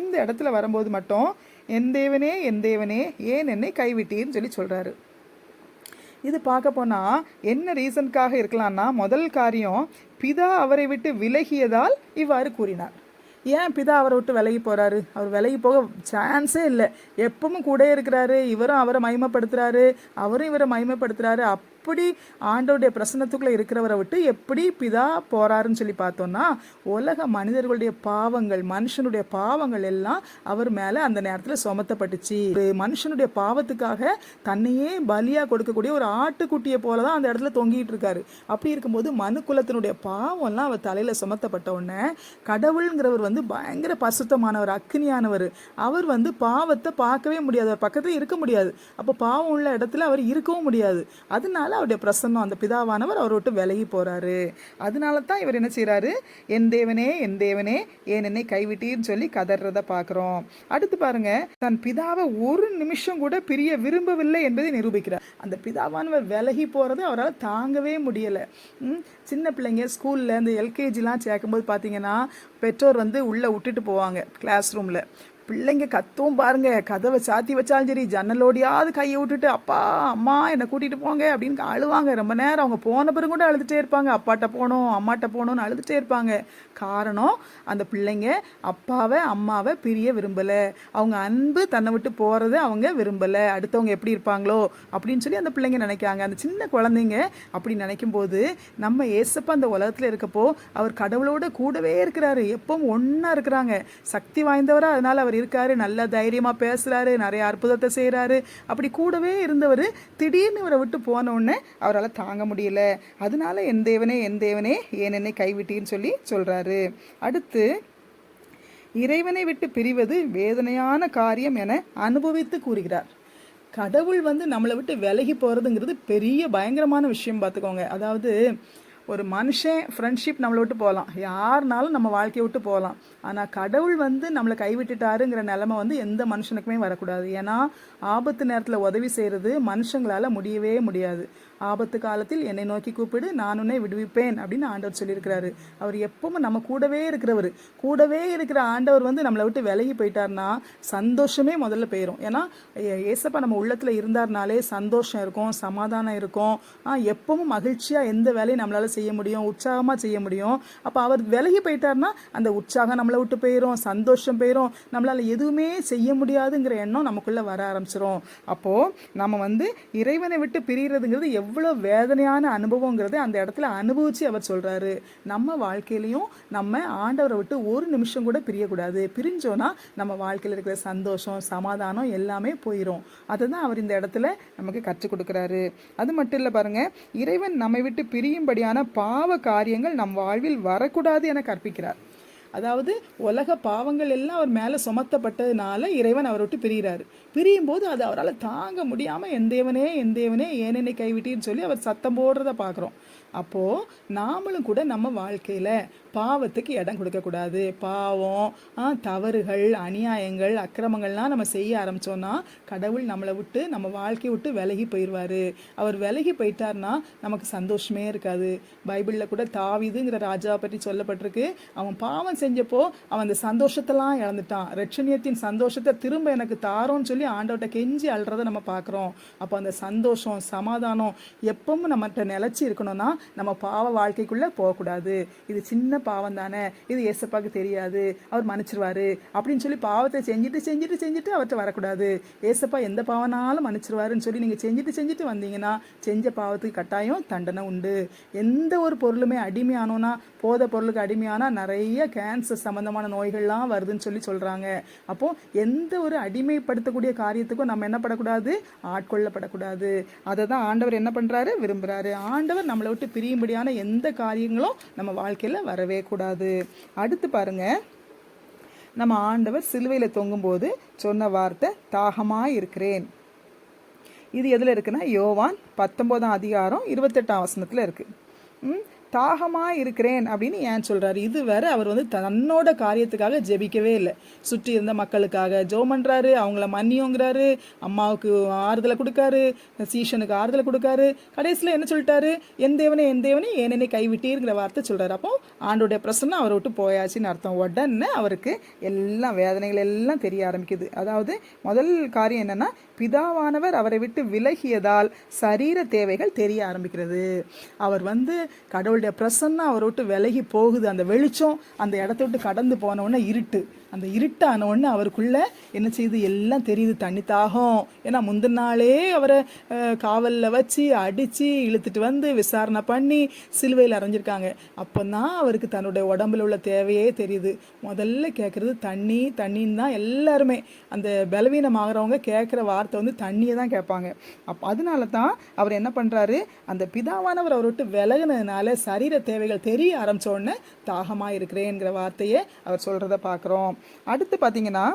இந்த இடத்துல வரும்போது மட்டும் என் தேவனே ஏன் என்னை கைவிட்டீர்னு சொல்லி சொல்கிறாரு. இது பார்க்க போனால் என்ன ரீசனுக்காக இருக்கலாம்னா, முதல் காரியம் பிதா அவரை விட்டு விலகியதால் இவ்வாறு கூறினார். ஏன் பிதா அவரை விட்டு விலகி போகிறாரு, அவர் விலகி போக சான்ஸே இல்லை, எப்பவும் கூட இருக்கிறாரு, இவரும் அவரை மகிமைப்படுத்துகிறாரு, அவரும் இவரை மகிமைப்படுத்துகிறாரு. அப்படி ஆண்டவருடைய பிரசன்னத்துக்குள்ளே இருக்கிறவரை விட்டு எப்படி பிதா போகிறாருன்னு சொல்லி பார்த்தோன்னா, உலக மனிதர்களுடைய பாவங்கள், மனுஷனுடைய பாவங்கள் எல்லாம் அவர் மேலே அந்த நேரத்தில் சுமத்தப்பட்டுச்சு. மனுஷனுடைய பாவத்துக்காக தன்னையே பலியாக கொடுக்கக்கூடிய ஒரு ஆட்டுக்குட்டியை போல தான் அந்த இடத்துல தொங்கிட்டு இருக்காரு. அப்படி இருக்கும்போது மனு குலத்தினுடைய பாவம்லாம் அவர் தலையில் சுமத்தப்பட்ட உடனே கடவுளுங்கிறவர் வந்து பயங்கர பரிசுத்தமானவர், அக்னியானவர். அவர் வந்து பாவத்தை பார்க்கவே முடியாது, அவர் பக்கத்தில் இருக்க முடியாது. அப்போ பாவம் உள்ள இடத்துல அவர் இருக்கவும் முடியாது. அதனால அவருடைய பிரசன்னம், அந்த பிதாவானவர் அவரை விட்டு விலகி போறாரு. அதனால தான் இவர் என்ன செய்யறாரு, என் தேவனே ஏன் என்னை கைவிட்டீர்னு சொல்லி கதறத பார்க்குறோம். அடுத்து பாருங்க, தன் பிதாவை ஒரு நிமிஷம் கூட பிரிய விரும்பவில்லை என்பதை நிரூபிக்கிறார். அந்த பிதாவானவர் விலகி போறதை அவரால் தாங்கவே முடியலை. சின்ன பிள்ளைங்க ஸ்கூலில் இந்த எல்கேஜிலாம் சேர்க்கும்போது பார்த்தீங்கன்னா பெற்றோர் வந்து உள்ளே விட்டுட்டு போவாங்க கிளாஸ் ரூமில். பிள்ளைங்க கத்தும் பாருங்க, கதவை சாத்தி வச்சாலும் சரி, ஜன்னலோடியாவது கையை விட்டுட்டு அப்பா அம்மா என்னை கூட்டிகிட்டு போங்க அப்படின்னு அழுவாங்க. ரொம்ப நேரம் அவங்க போன பிறகு கூட அழுதுகிட்டே இருப்பாங்க, அப்பாட்ட போகணும் அம்மாட்ட போகணும்னு அழுதுகிட்டே இருப்பாங்க. காரணம், அந்த பிள்ளைங்க அப்பாவை அம்மாவை பிரிய விரும்பலை, அவங்க அன்பு தன்னை விட்டு போகிறத அவங்க விரும்பலை, அடுத்தவங்க எப்படி இருப்பாங்களோ அப்படின்னு சொல்லி அந்த பிள்ளைங்க நினைக்காங்க. அந்த சின்ன குழந்தைங்க அப்படி நினைக்கும் போது நம்ம ஏசப்பா அந்த உலகத்தில் இருக்கப்போ அவர் கடவுளோட கூடவே இருக்கிறாரு, எப்பவும் ஒன்றா இருக்கிறாங்க, சக்தி வாய்ந்தவரா அதனால் அவர் இருக்காரு, நல்ல தைரியமாக பேசுகிறாரு, நிறைய அற்புதத்தை செய்கிறாரு. அப்படி கூடவே இருந்தவர் திடீர்னு இவரை விட்டு போன உடனே அவரால் தாங்க முடியல. அதனால என் தேவனே ஏன் என்னை கைவிட்டீன்னு சொல்லி சொல்கிறாரு. அடுத்து, இறைவனை விட்டு பிரிவது வேதனையான காரியம் என அனுபவித்து கூறுகிறார். கடவுள் வந்து நம்மளை விட்டு விலகி போகிறதுங்கிறது பெரிய பயங்கரமான விஷயம் பார்த்துக்கோங்க. அதாவது ஒரு மனுஷன் ஃப்ரெண்ட்ஷிப் நம்மளை விட்டு போகலாம், யாருனாலும் நம்ம வாழ்க்கையை விட்டு போகலாம். ஆனால் கடவுள் வந்து நம்மளை கைவிட்டுட்டாருங்கிற நிலைமை வந்து எந்த மனுஷனுக்குமே வரக்கூடாது. ஏன்னா ஆபத்து நேரத்தில் உதவி செய்கிறது மனுஷங்களால் முடியவே முடியாது. ஆபத்து காலத்தில் என்னை நோக்கி கூப்பிடு, நான் உன்னை விடுவிப்பேன் அப்படின்னு ஆண்டவர் சொல்லியிருக்கிறாரு. அவர் எப்பவும் நம்ம கூடவே இருக்கிறவர். கூடவே இருக்கிற ஆண்டவர் வந்து நம்மளை விட்டு விலகி போயிட்டார்னா சந்தோஷமே முதல்ல போயிடும். ஏன்னா ஏசப்பா நம்ம உள்ளத்தில் இருந்தார்னாலே சந்தோஷம் இருக்கும், சமாதானம் இருக்கும், எப்பவும் மகிழ்ச்சியாக எந்த வேலையும் நம்மளால் செய்ய முடியும், உற்சாகமாக செய்ய முடியும். அப்போ அவர் விலகி போயிட்டார்னா அந்த உற்சாகம் நம்மளை விட்டு போயிடும், சந்தோஷம் போயிடும், நம்மளால் எதுவுமே செய்ய முடியாதுங்கிற எண்ணம் நமக்குள்ளே வர ஆரம்பிச்சிடும். அப்போது நம்ம வந்து இறைவனை விட்டு பிரிகிறதுங்கிறது எவ்வளோ வேதனையான அனுபவங்கிறத அந்த இடத்துல அனுபவித்து அவர் சொல்கிறாரு. நம்ம வாழ்க்கையிலையும் நம்ம ஆண்டவரை விட்டு ஒரு நிமிஷம் கூட பிரியக்கூடாது. பிரிஞ்சோன்னா நம்ம வாழ்க்கையில் இருக்கிற சந்தோஷம் சமாதானம் எல்லாமே போயிடும். அதை தான் அவர் இந்த இடத்துல நமக்கு கற்றுக் கொடுக்குறாரு. அது மட்டும் இல்லை பாருங்கள், இறைவன் நம்மை விட்டு பிரியும்படியான பாவ காரியங்கள் நம் வாழ்வில் வரக்கூடாது என கற்பிக்கிறார். அதாவது உலக பாவங்கள் எல்லாம் அவர் மேலே சுமத்தப்பட்டதுனால இறைவன் அவரை விட்டு பிரிகிறாரு. பிரியும் போது அது அவரால் தாங்க முடியாமல் என் தேவனே ஏன் என்னை கைவிட்டீன்னு சொல்லி அவர் சத்தம் போடுறத பார்க்குறோம். அப்போது நாமளும் கூட நம்ம வாழ்க்கையில் பாவத்துக்கு இடம் கொடுக்கக்கூடாது. பாவம், தவறுகள், அநியாயங்கள், அக்கிரமங்கள்லாம் நம்ம செய்ய ஆரம்பித்தோன்னா கடவுள் நம்மளை விட்டு, நம்ம வாழ்க்கையை விட்டு விலகி போயிடுவார். அவர் விலகி போயிட்டார்னா நமக்கு சந்தோஷமே இருக்காது. பைபிளில் கூட தாவீதுங்கிற ராஜாவை பற்றி சொல்லப்பட்டிருக்கு. அவன் பாவம் செஞ்சப்போ அவன் அந்த சந்தோஷத்தெல்லாம் இழந்துட்டான். ரட்சணியத்தின் சந்தோஷத்தை திரும்ப எனக்கு தாரோன்னு சொல்லி ஆண்டவர்கிட்ட கெஞ்சி அழுறதை நம்ம பார்க்குறோம். அப்போ அந்த சந்தோஷம், சமாதானம் எப்பவும் நம்மகிட்ட நிலச்சி இருக்கணும்னா நம்ம பாவ வாழ்க்கைக்குள்ளே போகக்கூடாது. இது சின்ன பாவம் தானே, இது ஏசப்பாவுக்கு தெரியாது, அவர் மன்னிச்சிருவாரு அப்படின்னு சொல்லி பாவத்தை செஞ்சுட்டு அவர்கிட்ட வரக்கூடாது. ஏசப்பா எந்த பாவனாலும் மன்னிச்சிருவாருன்னு சொல்லி நீங்கள் செஞ்சுட்டு வந்தீங்கன்னா செஞ்ச பாவத்துக்கு கட்டாயம் தண்டனை உண்டு. எந்த ஒரு பொருளுமே அடிமையானோன்னா, போதை பொருளுக்கு அடிமையானா நிறைய கேன்சர் சம்மந்தமான நோய்கள்லாம் வருதுன்னு சொல்லி சொல்கிறாங்க. அப்போது எந்த ஒரு அடிமைப்படுத்தக்கூடிய காரியத்துக்கும் நம்ம என்ன படக்கூடாது, ஆட்கொள்ளப்படக்கூடாது. அதை தான் ஆண்டவர் என்ன பண்ணுறாரு, விரும்புகிறாரு. ஆண்டவர் நம்மளை விட்டு பிரியும்படியான எந்த காரியங்களும் நம்ம வாழ்க்கையில் வரவே கூடாது. அடுத்து பாருங்க, நம்ம ஆண்டவர் சிலுவையில் தொங்கும்போது சொன்ன வார்த்தை தாகமாக இருக்கிறேன். இது எதில் இருக்குன்னா யோவான் 19ஆம் அதிகாரம் 28ஆம் வசனத்தில் இருக்குது. தாகமாக இருக்கிறேன் அப்படின்னு ஏன் சொல்கிறாரு? இது வேற அவர் தன்னோட காரியத்துக்காக ஜெபிக்கவே இல்லை. சுற்றி இருந்த மக்களுக்காக ஜெபம் பண்ணுறாரு, அவங்கள மன்னியோங்கிறாரு, அம்மாவுக்கு ஆறுதலை கொடுக்காரு, சீஷனுக்கு ஆறுதலை கொடுக்காரு. கடைசியில் என்ன சொல்லிட்டாரு, என் தேவனே ஏன் என்னை கைவிட்டீர்ங்கிற வார்த்தை சொல்கிறார். அப்போ ஆண்டோடைய பிரசன்னம் அவரை விட்டு போயாச்சுன்னு அர்த்தம். உடனே அவருக்கு எல்லாம் வேதனைகள் எல்லாம் தெரிய ஆரம்பிக்குது. அதாவது முதல் காரியம் என்னென்னா, பிதாவானவர் அவரை விட்டு விலகியதால் சரீர தேவைகள் தெரிய ஆரம்பிக்கிறது. அவர் கடவுளுடைய பிரசன்னம் அவரை விட்டு விலகி போகுது. அந்த வெளிச்சம் அந்த இடத்த விட்டு கடந்து போனவுடனே இருட்டு, அந்த இருட்டான உடனே அவருக்குள்ள என்ன செய்யுது, எல்லாம் தெரியுது. தண்ணி தாகம். ஏன்னா முந்தின நாளே அவரை காவலில் வச்சு அடித்து இழுத்துட்டு விசாரணை பண்ணி சிலுவையில் அரைஞ்சிருக்காங்க. அப்போ தான் அவருக்கு தன்னுடைய உடம்புல உள்ள தேவையே தெரியுது. முதல்ல கேட்குறது தண்ணின்னு தான். எல்லாருமே அந்த பலவீனமாகறவங்க கேட்குற வார்த்தை தண்ணியை தான் கேட்பாங்க. அதனால தான் அவர் என்ன பண்ணுறாரு, அந்த பிதாவானவர் அவரை விட்டு விலகினதுனால சரீர தேவைகள் தெரிய ஆரம்பித்த உடனே தாகமாக இருக்கிறேங்கிற வார்த்தையை அவர் சொல்கிறத பார்க்குறோம். அடுத்து பார்த்தீங்கன்னா,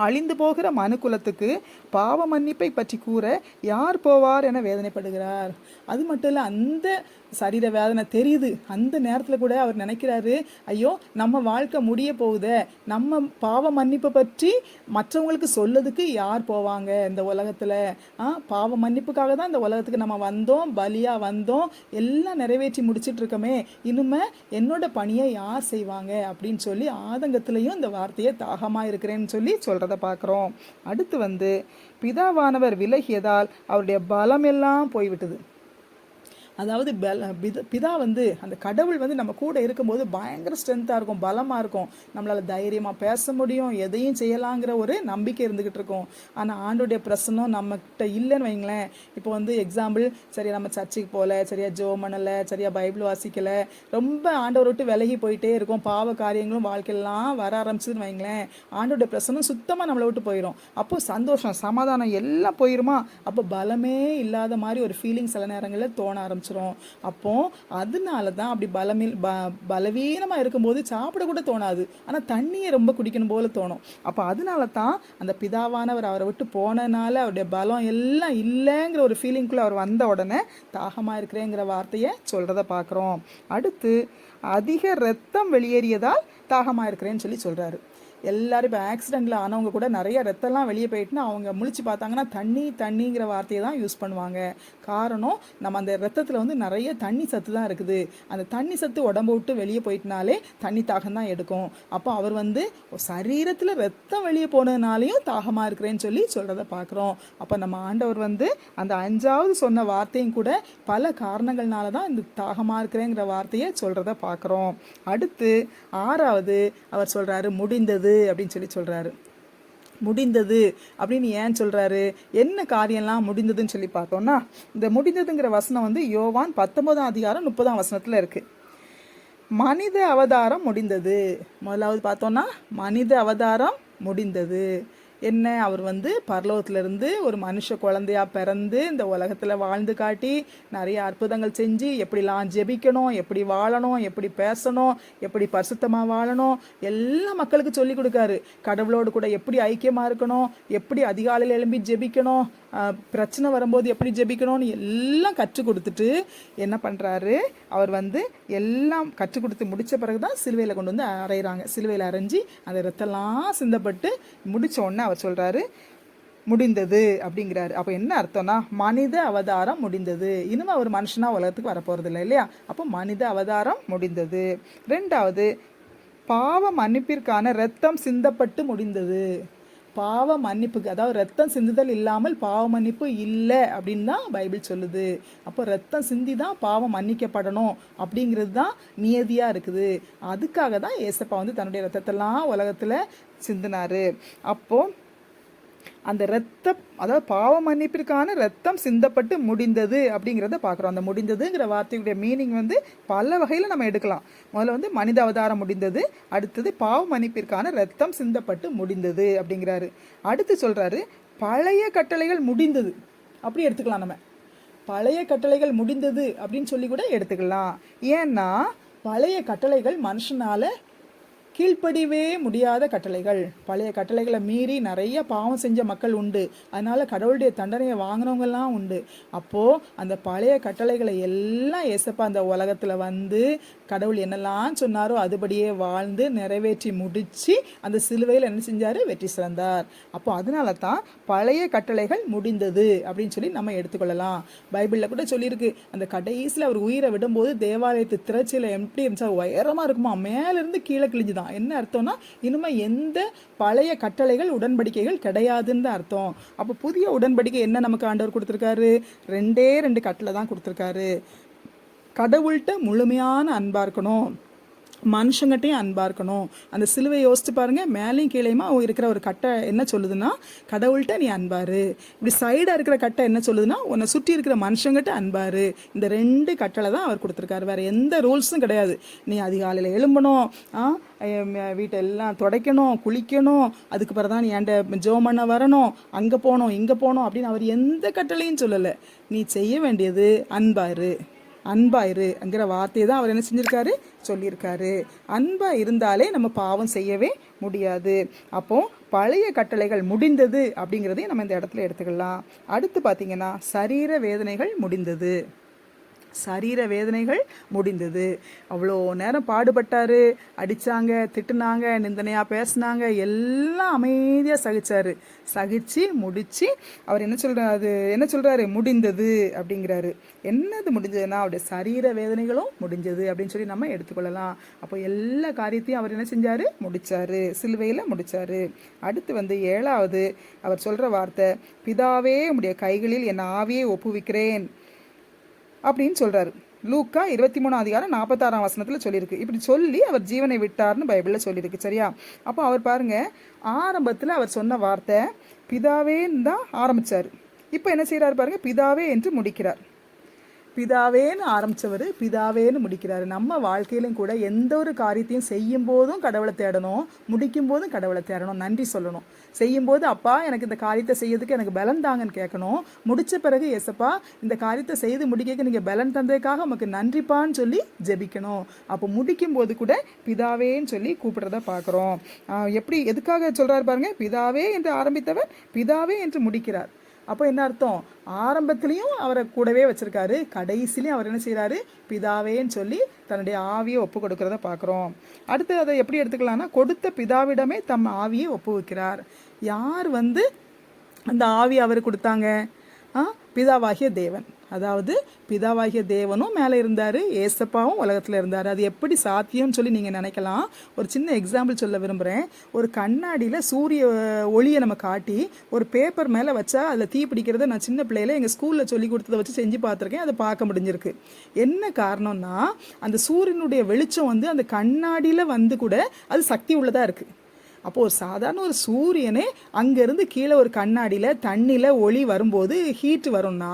அழிந்து போகிற மனுக்குலத்துக்கு பாவ மன்னிப்பை பற்றி கூற யார் போவார் என வேதனைப்படுகிறார். அது மட்டும் இல்லை, அந்த சரீர வேதனை தெரியுது. அந்த நேரத்தில் கூட அவர் நினைக்கிறாரு, ஐயோ நம்ம வாழ்க்கை முடிய போகுதே, நம்ம பாவ மன்னிப்பை பற்றி மற்றவங்களுக்கு சொல்லதுக்கு யார் போவாங்க இந்த உலகத்தில்? பாவ மன்னிப்புக்காக தான் இந்த உலகத்துக்கு நம்ம வந்தோம், பலியாக வந்தோம், எல்லாம் நிறைவேற்றி முடிச்சிட்டு இருக்கோமே, இனிமே என்னோட பணியை யார் செய்வாங்க அப்படின்னு சொல்லி ஆதங்கத்திலையும் இந்த வார்த்தையை தாகமாக இருக்கிறேன்னு சொல்லி சொல்கிறத பார்க்குறோம். அடுத்து பிதாவானவர் விலகியதால் அவருடைய பலம் எல்லாம் போய்விட்டது. அதாவது பிதா அந்த கடவுள் நம்ம கூட இருக்கும்போது பயங்கர ஸ்ட்ரென்த்தாக இருக்கும், பலமாக இருக்கும். நம்மளால் தைரியமாக பேச முடியும், எதையும் செய்யலாங்கிற ஒரு நம்பிக்கை இருந்துக்கிட்டு இருக்கும். ஆனால் ஆண்டோடைய பிரசன்னம் நம்மகிட்ட இல்லைன்னு வைங்களேன். இப்போ எக்ஸாம்பிள், சரியா நம்ம சர்ச்சுக்கு போகல, சரியா ஜெபம் பண்ணலை, சரியா பைபிள் வாசிக்கலை, ரொம்ப ஆண்டவரை விட்டு விலகி போயிட்டே இருக்கும், பாவ காரியங்களும் வாழ்க்கையெல்லாம் வர ஆரம்பிச்சதுன்னு வைங்களேன், ஆண்டோடைய பிரசன்னம் சுத்தமாக நம்மளை விட்டு போயிடும். அப்போது சந்தோஷம், சமாதானம் எல்லாம் போயிருமா. அப்போ பலமே இல்லாத மாதிரி ஒரு ஃபீலிங் சில நேரங்களில் தோண ஆரம்பிச்சிடும். அப்போ அதனால தான் அப்படி பலவீனமாக இருக்கும்போது சாப்பிடக்கூட தோணாது, ஆனால் தண்ணியை ரொம்ப குடிக்கணும் போல தோணும். அப்போ அதனால தான் அந்த பிதாவானவர் அவரை விட்டு போனனால அவருடைய பலம் எல்லாம் இல்லைங்கிற ஒரு ஃபீலிங்குள்ளே அவர் வந்த உடனே தாகமாக இருக்கிறேங்கிற வார்த்தையை சொல்கிறத பார்க்குறோம். அடுத்து அதிக ரத்தம் வெளியேறியதால் தாகமாக இருக்கிறேன்னு சொல்லி சொல்கிறாரு. எல்லாரும் இப்போ ஆக்சிடெண்ட்டில் ஆனவங்க கூட நிறைய ரத்தம்லாம் வெளியே போயிட்டுனா அவங்க முழிச்சு பார்த்தாங்கன்னா தண்ணிங்கிற வார்த்தையை தான் யூஸ் பண்ணுவாங்க. காரணம், நம்ம அந்த ரத்தத்தில் நிறைய தண்ணி சத்து தான் இருக்குது. அந்த தண்ணி சத்து உடம்பு விட்டு வெளியே போயிட்டுனாலே தண்ணி தாகம் தான் எடுக்கும். அப்போ அவர் சரீரத்தில் ரத்தம் வெளியே போனதுனாலையும் தாகமாக இருக்கிறேன்னு சொல்லி சொல்கிறத பார்க்குறோம். அப்போ நம்ம ஆண்டவர் அந்த 5வது சொன்ன வார்த்தையும் கூட பல காரணங்கள்னால தான் இந்த தாகமாக இருக்கிறேங்கிற வார்த்தையை சொல்கிறத பார்க்குறோம். அடுத்து 6வது அவர் சொல்கிறாரு, முடிந்தது அப்படின்னு சொல்லி சொல்றாரு. முடிந்தது அப்படின்னு ஏன் சொல்றாரு, என்ன காரியம்லாம் முடிந்ததுன்னு சொல்லி பார்த்தோம்னா, இந்த முடிந்ததுங்கிற வசனம் யோவான் 19ஆம் அதிகாரம் 30ஆம் வசனத்துல இருக்கு. மனித அவதாரம் முடிந்தது. முதலாவது பார்த்தோம்னா மனித அவதாரம் முடிந்தது. என்ன, அவர் பரலோகத்திலிருந்து ஒரு மனுஷ குழந்தையாக பிறந்து இந்த உலகத்தில் வாழ்ந்து காட்டி நிறைய அற்புதங்கள் செஞ்சு எப்படிலாம் ஜெபிக்கணும், எப்படி வாழணும், எப்படி பேசணும், எப்படி பரிசுத்தமாக வாழணும், எல்லா மக்களுக்கு சொல்லி கொடுக்காரு. கடவுளோடு கூட எப்படி ஐக்கியமாக இருக்கணும், எப்படி அதிகாலையில் எழும்பி ஜெபிக்கணும், பிரச்சனை வரும்போது எப்படி ஜெபிக்கணும்னு எல்லாம் கற்றுக் கொடுத்துட்டு என்ன பண்ணுறாரு, அவர் எல்லாம் கற்றுக் கொடுத்து முடித்த பிறகு தான் சிலுவையில் கொண்டு வந்து அரைகிறாங்க. சிலுவையில் அரைஞ்சி அந்த ரத்தம்லாம் சிந்தப்பட்டு முடித்த உடனே அவர் சொல்கிறாரு, முடிந்தது அப்படிங்கிறாரு. அப்போ என்ன அர்த்தம்னா, மனித அவதாரம் முடிந்தது. இனிமே அவர் மனுஷனாக உலகத்துக்கு வரப்போகிறது இல்லை இல்லையா? அப்போ மனித அவதாரம் முடிந்தது. ரெண்டாவது, பாவ மன்னிப்பிற்கான இரத்தம் சிந்தப்பட்டு முடிந்தது. பாவ மன்னிப்புக்கு, அதாவது ரத்தம் சிந்துதல் இல்லாமல் பாவ மன்னிப்பு இல்லை அப்படின்னு தான் பைபிள் சொல்லுது. அப்போ ரத்தம் சிந்தி தான் பாவம் மன்னிக்கப்படணும் அப்படிங்கிறது தான் நியதியாக இருக்குது. அதுக்காக தான் ஏசப்பா தன்னுடைய ரத்தத்தெல்லாம் உலகத்தில் சிந்தினார். அப்போது அந்த ரத்தம், அதாவது பாவ மன்னிப்பிற்கான ரத்தம் சிந்தப்பட்டு முடிந்தது அப்படிங்கிறத பார்க்குறோம். அந்த முடிந்ததுங்கிற வார்த்தையுடைய மீனிங் பல வகையில் நம்ம எடுக்கலாம். முதல்ல மனித அவதாரம் முடிந்தது, அடுத்தது பாவ மன்னிப்பிற்கான ரத்தம் சிந்தப்பட்டு முடிந்தது அப்படிங்கிறாரு. அடுத்து சொல்கிறாரு, பழைய கட்டளைகள் முடிந்தது அப்படி எடுத்துக்கலாம். நம்ம பழைய கட்டளைகள் முடிந்தது அப்படின்னு சொல்லி கூட எடுத்துக்கலாம். ஏன்னா பழைய கட்டளைகள் மனுஷனால் கீழ்ப்படிவே முடியாத கட்டளைகள். பழைய கட்டளைகளை மீறி நிறைய பாவம் செஞ்ச மக்கள் உண்டு. அதனால் கடவுளுடைய தண்டனையை வாங்கினவங்கெல்லாம் உண்டு. அப்போது அந்த பழைய கட்டளைகளை எல்லாம் ஏசப்பா அந்த உலகத்தில் கடவுள் என்னெல்லாம் சொன்னாரோ அதுபடியே வாழ்ந்து நிறைவேற்றி முடித்து அந்த சிலுவையில் என்ன செஞ்சார், வெற்றி சிறந்தார். அப்போ அதனால தான் பழைய கட்டளைகள் முடிந்தது அப்படின்னு சொல்லி நம்ம எடுத்துக்கொள்ளலாம். பைபிளில் கூட சொல்லியிருக்கு, அந்த கடைசியில் அவர் உயிரை விடும்போது தேவாலயத்து திரைச்சியில் எப்படி இருந்துச்சா, உயரமாக இருக்குமா, மேலேருந்து கீழே கிழிஞ்சுதான். என்ன அர்த்தம்னா, இனிமேல் எந்த பழைய கட்டளைகள் உடன்படிக்கைகள் கிடையாதுன்னு தான் அர்த்தம். அப்போ புதிய உடன்படிக்கை என்ன நமக்கு ஆண்டவர் கொடுத்துருக்காரு, 2 கட்டளை தான் கொடுத்துருக்காரு. கடவுள்கிட்ட முழுமையான அன்பாக இருக்கணும், மனுஷங்கிட்டையும் அன்பாக இருக்கணும். அந்த சிலுவை யோசிச்சு பாருங்கள், மேலேயும் கீழேயுமா இருக்கிற ஒரு கட்டை என்ன சொல்லுதுன்னா, கடவுள்கிட்ட நீ அன்பாரு. இப்படி சைடாக இருக்கிற கட்டை என்ன சொல்லுதுன்னா, உன்னை சுற்றி இருக்கிற மனுஷங்கிட்ட அன்பாரு. இந்த 2 கட்டளை தான் அவர் கொடுத்துருக்காரு. வேறு எந்த ரூல்ஸும் கிடையாது. நீ அதிகாலையில் எழும்பணும், வீட்டெல்லாம் துடைக்கணும், குளிக்கணும், அதுக்கு பிறகு தான் நீ என்கிட்ட ஜெபம் பண்ண வரணும், அங்கே போகணும் இங்கே போகணும் அப்படின்னு அவர் எந்த கட்டளையும் சொல்லலை. நீ செய்ய வேண்டியது அன்பாரு. அன்பாயிருங்கிற வார்த்தையை தான் அவர் என்ன செஞ்சுருக்காரு, சொல்லியிருக்காரு. அன்பாக இருந்தாலே நம்ம பாவம் செய்யவே முடியாது. அப்போது பழைய கட்டளைகள் முடிந்தது அப்படிங்கிறதையும் நம்ம இந்த இடத்துல எடுத்துக்கலாம். அடுத்து பார்த்திங்கன்னா, சரீர வேதனைகள் முடிந்தது. சரீர வேதனைகள் முடிந்தது. அவ்வளோ நேரம் பாடுபட்டார், அடித்தாங்க, திட்டுனாங்க, நிந்தனையாக பேசினாங்க, எல்லாம் அமைதியாக சகிச்சு முடித்து அவர் என்ன சொல்கிறாரு, முடிந்தது அப்படிங்கிறாரு. என்னது முடிஞ்சதுன்னா, அவருடைய சரீர வேதனைகளும் முடிஞ்சது அப்படின்னு சொல்லி நம்ம எடுத்துக்கொள்ளலாம். அப்போ எல்லா காரியத்தையும் அவர் என்ன செஞ்சார், முடித்தார், சிலுவையில் முடித்தார். அடுத்து 7வது அவர் சொல்கிற வார்த்தை, பிதாவே உம்முடைய கைகளில் என் ஆவியை ஒப்புவிக்கிறேன் அப்படின்னு சொல்கிறாரு. லூக்கா 23:46 சொல்லியிருக்கு. இப்படி சொல்லி அவர் ஜீவனை விட்டார்னு பைபிளில் சொல்லியிருக்கு. சரியா? அப்போ அவர் பாருங்கள், ஆரம்பத்தில் அவர் சொன்ன வார்த்தை பிதாவேன்னு தான் ஆரம்பித்தார். இப்போ என்ன செய்கிறார் பாருங்கள், பிதாவே என்று முடிக்கிறார். பிதாவேன்னு ஆரம்பித்தவர் பிதாவேன்னு முடிக்கிறாரு. நம்ம வாழ்க்கையிலும் கூட எந்த ஒரு காரியத்தையும் செய்யும் போதும் கடவுளை தேடணும், முடிக்கும் போதும் கடவுளை தேடணும், நன்றி சொல்லணும். செய்யும்போது அப்பா எனக்கு இந்த காரியத்தை செய்யறதுக்கு எனக்கு பலன் தாங்கன்னு கேட்கணும். முடித்த பிறகு ஏசப்பா இந்த காரியத்தை செய்து முடிக்க நீங்கள் பலன் தந்ததுக்காக நமக்கு நன்றிப்பான்னு சொல்லி ஜெபிக்கணும். அப்போ முடிக்கும் போது கூட பிதாவேன்னு சொல்லி கூப்பிடுறத பார்க்குறோம். எதுக்காக சொல்கிறாரு பாருங்கள், பிதாவே என்று ஆரம்பித்தவர் பிதாவே என்று முடிக்கிறார். அப்போ என்ன அர்த்தம், ஆரம்பத்துலேயும் அவரை கூடவே வச்சுருக்காரு, கடைசிலையும் அவர் என்ன செய்கிறாரு, பிதாவேன்னு சொல்லி தன்னுடைய ஆவியை ஒப்பு கொடுக்கறத பார்க்குறோம். அடுத்து அதை எப்படி எடுத்துக்கலாம்னா, கொடுத்த பிதாவிடமே தம் ஆவியை ஒப்புவிக்கிறார். யார் அந்த ஆவி அவர் கொடுத்தாங்க, பிதாவாகிய தேவன். அதாவது பிதாவாகிய தேவனும் மேலே இருந்தார், ஏசப்பாவும் உலகத்தில் இருந்தார். அது எப்படி சாத்தியம்னு சொல்லி நீங்கள் நினைக்கலாம். ஒரு சின்ன எக்ஸாம்பிள் சொல்ல விரும்புகிறேன். ஒரு கண்ணாடியில் சூரிய ஒளியை நம்ம காட்டி ஒரு பேப்பர் மேலே வச்சா அதில் தீ பிடிக்கிறத நான் சின்ன பிள்ளையில எங்கள் ஸ்கூலில் சொல்லி கொடுத்ததை வச்சு செஞ்சு பார்த்துருக்கேன். அதை பார்க்க முடிஞ்சிருக்கு. என்ன காரணம்னா, அந்த சூரியனுடைய வெளிச்சம் அந்த கண்ணாடியில் கூட அது சக்தி உள்ளதாக இருக்குது. அப்போது ஒரு சாதாரண ஒரு சூரியனே அங்கேருந்து கீழே ஒரு கண்ணாடியில் தண்ணியில் ஒளி வரும்போது ஹீட் வரும்னா,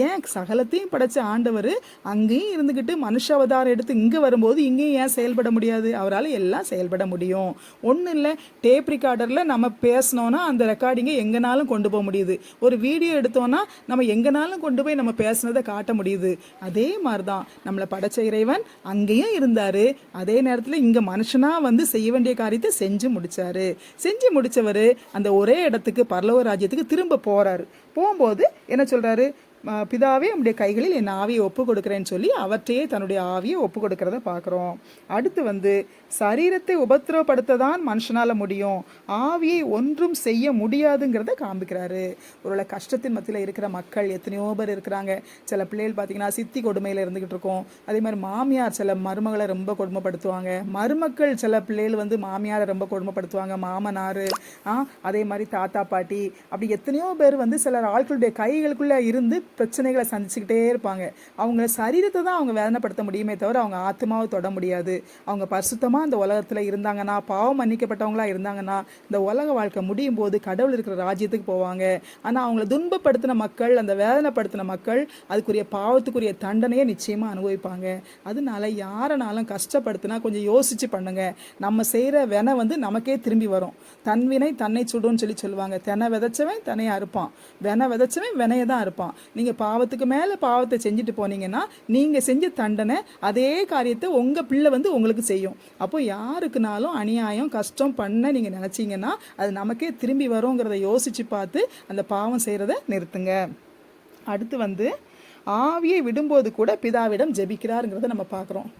ஏன் சகலத்தையும் படைச்ச ஆண்டவர் அங்கேயும் இருந்துக்கிட்டு மனுஷ அவதாரம் எடுத்து இங்கே வரும்போது இங்கேயும் ஏன் செயல்பட முடியாது? அவரால் எல்லாம் செயல்பட முடியும். ஒன்றும் இல்லை, டேப் ரெக்கார்டரில் நம்ம பேசினோன்னா அந்த ரெக்கார்டிங்கை எங்கேனாலும் கொண்டு போக முடியுது. ஒரு வீடியோ எடுத்தோன்னா நம்ம எங்கேனாலும் கொண்டு போய் நம்ம பேசினதை காட்ட முடியுது. அதே மாதிரி தான் நம்மளை படைச்ச இறைவன் அங்கேயும் இருந்தார், அதே நேரத்தில் இங்கே மனுஷனாக செய்ய வேண்டிய காரியத்தை செஞ்சு முடிச்சார். முடிச்சிட்டாரு. செஞ்சு முடிச்சவர் அந்த ஒரே இடத்துக்கு பரலோக ராஜ்யத்துக்கு திரும்ப போறாரு. போகும்போது என்ன சொல்றாரு? பிதாவே உம்முடைய கைகளில் என் ஆவியை ஒப்பு கொடுக்குறேன்னு சொல்லி அவற்றையே தன்னுடைய ஆவியை ஒப்பு கொடுக்கறத பார்க்குறோம். அடுத்து சரீரத்தை உபத்திரவப்படுத்த தான் மனுஷனால் முடியும், ஆவியை ஒன்றும் செய்ய முடியாதுங்கிறத காண்பிக்கிறாரு. ஒருவேளை கஷ்டத்தின் மத்தியில் இருக்கிற மக்கள் எத்தனையோ பேர் இருக்கிறாங்க. சில பிள்ளைகள் பார்த்தீங்கன்னா சித்தி கொடுமையில் இருந்துக்கிட்டு இருக்கோம். அதே மாதிரி மாமியார் சில மருமகளை ரொம்ப கொடுமைப்படுத்துவாங்க. மருமக்கள் சில பிள்ளைகள் மாமியாரை ரொம்ப கொடுமைப்படுத்துவாங்க. மாமனார், அதே மாதிரி தாத்தா பாட்டி, அப்படி எத்தனையோ பேர் சில ஆட்களுடைய கைகளுக்குள்ளே இருந்து பிரச்சனைகளை சந்திச்சுக்கிட்டே இருப்பாங்க. அவங்க சரீரத்தை தான் அவங்க வேதனைப்படுத்த முடியுமே தவிர அவங்க ஆத்மாவை தொட முடியாது. அவங்க பரிசுத்தமாக இந்த உலகத்தில் இருந்தாங்கன்னா, பாவம் மன்னிக்கப்பட்டவங்களா இருந்தாங்கன்னா, இந்த உலக வாழ்க்கை முடியும் போது கடவுள் இருக்கிற ராஜ்யத்துக்கு போவாங்க. ஆனால் அவங்கள துன்பப்படுத்தின மக்கள், அந்த வேதனைப்படுத்தின மக்கள் அதுக்குரிய பாவத்துக்குரிய தண்டனையை நிச்சயமாக அனுபவிப்பாங்க. அதனால யாரனாலும் கஷ்டப்படுத்தினா கொஞ்சம் யோசிச்சு பண்ணுங்க. நம்ம செய்கிற வினை நமக்கே திரும்பி வரும். தன்வினை தன்னை சுடுன்னு சொல்லுவாங்க. தெனை விதைச்சவன் தனையை அறுப்பான், வினை விதைச்சவன் வினையை தான் அறுப்பான். நீங்கள் பாவத்துக்கு மேலே பாவத்தை செஞ்சுட்டு போனீங்கன்னா நீங்கள் செஞ்ச தண்டனை அதே காரியத்தை உங்கள் பிள்ளை உங்களுக்கு செய்யும். அப்போ யாருக்குனாலும் அநியாயம் கஷ்டம் பண்ண நீங்கள் நினச்சிங்கன்னா அது நமக்கே திரும்பி வருங்கிறத யோசித்து பார்த்து அந்த பாவம் செய்கிறத நிறுத்துங்க. அடுத்து ஆவியை விடும்போது கூட பிதாவிடம் ஜெபிக்கிறாருங்கிறத நம்ம பார்க்குறோம்.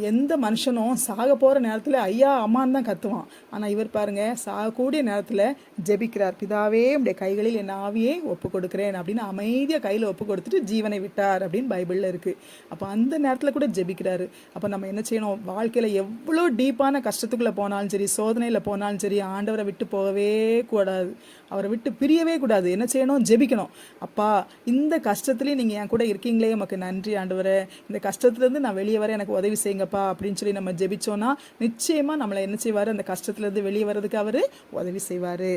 எந்த மனுஷனும் சாக போகிற நேரத்தில் ஐயா அம்மான்னு தான் கத்துவான். ஆனால் இவர் பாருங்கள், சாகக்கூடிய நேரத்தில் ஜெபிக்கிறார். பிதாவே உடைய கைகளில் என் ஆவியை ஒப்பு கொடுக்குறேன் அப்படின்னு அமைதியாக கையில் ஒப்பு கொடுத்துட்டு ஜீவனை விட்டார் அப்படின்னு பைபிளில் இருக்குது. அப்போ அந்த நேரத்தில் கூட ஜெபிக்கிறாரு. அப்போ நம்ம என்ன செய்யணும்? வாழ்க்கையில் எவ்வளோ டீப்பான கஷ்டத்துக்குள்ளே போனாலும் சரி, சோதனையில் போனாலும் சரி, ஆண்டவரை விட்டு போகவே கூடாது, அவரை விட்டு பிரியவே கூடாது. என்ன செய்யணும்? ஜெபிக்கணும். அப்பா, இந்த கஷ்டத்துலேயும் நீங்கள் என் கூட இருக்கீங்களே, உமக்கு நன்றி ஆண்டவரே, இந்த கஷ்டத்துலேருந்து நான் வெளியே வர எனக்கு உதவி செய்யுங்கப்பா அப்படின்னு சொல்லி நம்ம ஜெபிச்சோன்னா நிச்சயமாக நம்மளை என்ன செய்வார்? அந்த கஷ்டத்துலேருந்து வெளியே வர்றதுக்கு அவர் உதவி செய்வார்.